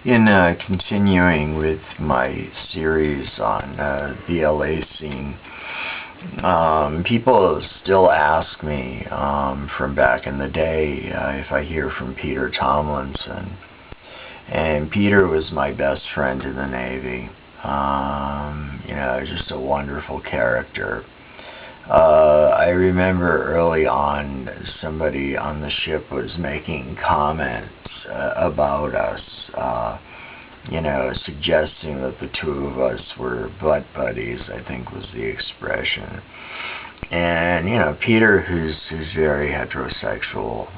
In continuing with my series on the LA scene, people still ask me from back in the day if I hear from Peter Tomlinson. And Peter was my best friend in the Navy. Just a wonderful character. I remember early on somebody on the ship was making comments about us, suggesting that the two of us were butt buddies, I think was the expression. And, Peter, who's very heterosexual,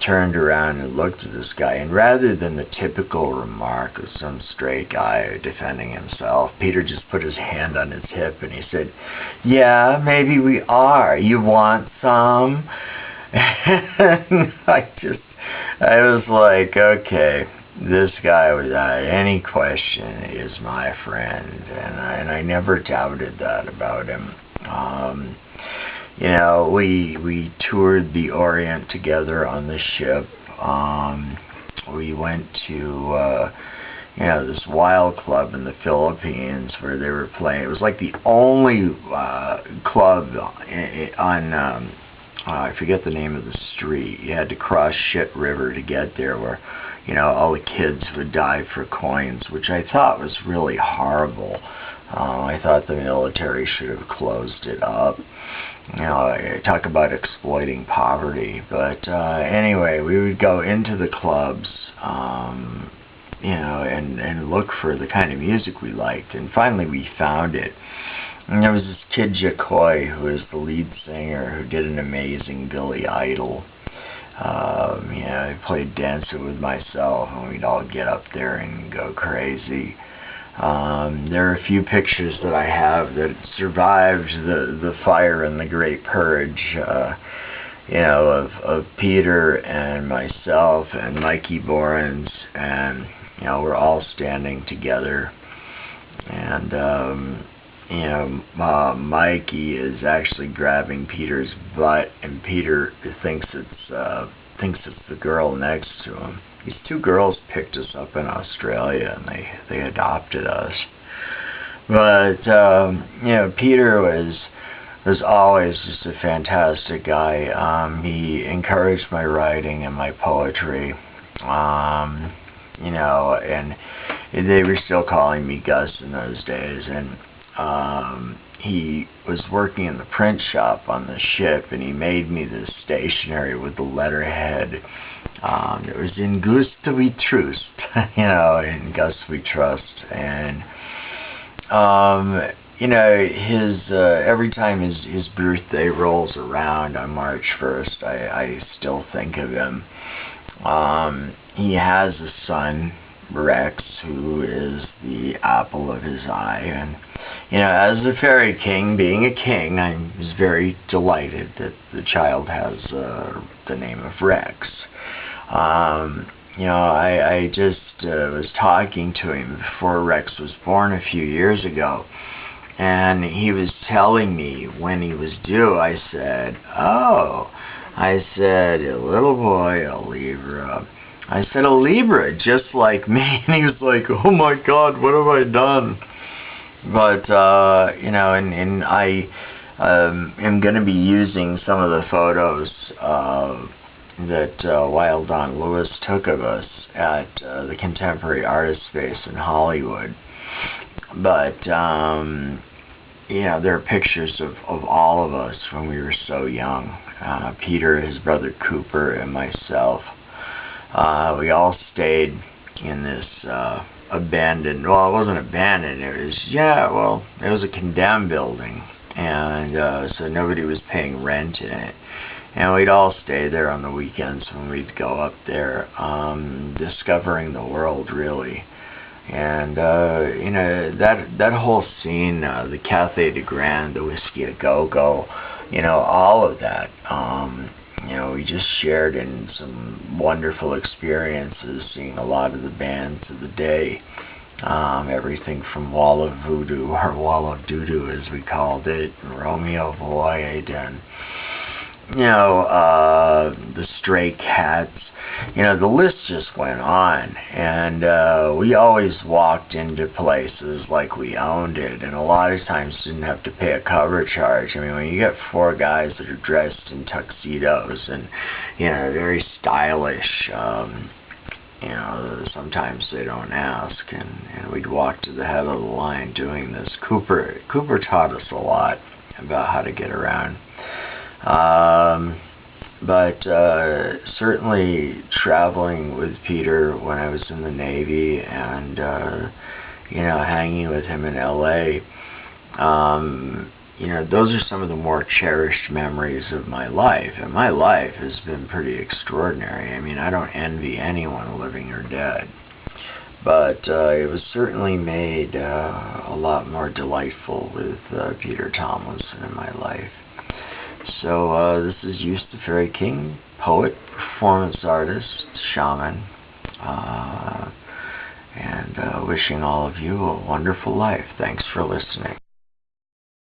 turned around and looked at this guy, and rather than the typical remark of some straight guy defending himself, Peter just put his hand on his hip and he said, "Yeah, maybe we are. You want some?" And I was like, okay, this guy without any question is my friend, and I never doubted that about him. We toured the Orient together on the ship. We went to this wild club in the Philippines where they were playing. It was like the only club on I forget the name of the street. You had to cross Shit River to get there, where all the kids would dive for coins, which I thought was really horrible. I thought the military should have closed it up. Talk about exploiting poverty. But anyway, we would go into the clubs, and look for the kind of music we liked. And finally we found it. And there was this kid, Jacoy, who was the lead singer, who did an amazing Billy Idol. I played Dance It With Myself, and we'd all get up there and go crazy. There are a few pictures that I have that survived the fire and the Great Purge, of Peter and myself and Mikey Borens, and we're all standing together, and Mikey is actually grabbing Peter's butt, and Peter thinks it's the girl next to him. These two girls picked us up in Australia, and they adopted us. But Peter was always just a fantastic guy. He encouraged my writing and my poetry. And they were still calling me Gus in those days, and he was working in the print shop on the ship, and he made me this stationery with the letterhead. It was In Gusta We Trust, In Gus We Trust, and his every time his birthday rolls around on March 1st, I still think of him. He has a son, Rex, who is the apple of his eye, and as the fairy king, being a king, I was very delighted that the child has the name of Rex. I just was talking to him before Rex was born a few years ago, and he was telling me when he was due. I said, a little boy, a Libra. I said, a Libra, just like me. And he was like, oh my God, what have I done? But, and I am going to be using some of the photos that Wild Don Lewis took of us at the Contemporary Artist Space in Hollywood. But, there are pictures of all of us when we were so young. Peter, his brother Cooper, and myself. We all stayed in this abandoned, well, it wasn't abandoned, it was a condemned building, and so nobody was paying rent in it, and we'd all stay there on the weekends when we'd go up there, discovering the world, really. And that whole scene, the Cafe de Grand, the Whiskey a Go-Go, all of that, we just shared in some wonderful experiences, seeing a lot of the bands of the day. Everything from Wall of Voodoo, or Wall of Doo-Doo as we called it, and Romeo Void, and the Stray Cats, the list just went on. And we always walked into places like we owned it, and a lot of times didn't have to pay a cover charge. I mean, when you get four guys that are dressed in tuxedos and, very stylish, sometimes they don't ask, and we'd walk to the head of the line doing this. Cooper taught us a lot about how to get around. But certainly traveling with Peter when I was in the Navy and, hanging with him in LA, those are some of the more cherished memories of my life. And my life has been pretty extraordinary. I mean, I don't envy anyone, living or dead. But it was certainly made a lot more delightful with Peter Tomlinson in my life. So this is Eustace the Fairy King, poet, performance artist, shaman, and wishing all of you a wonderful life. Thanks for listening.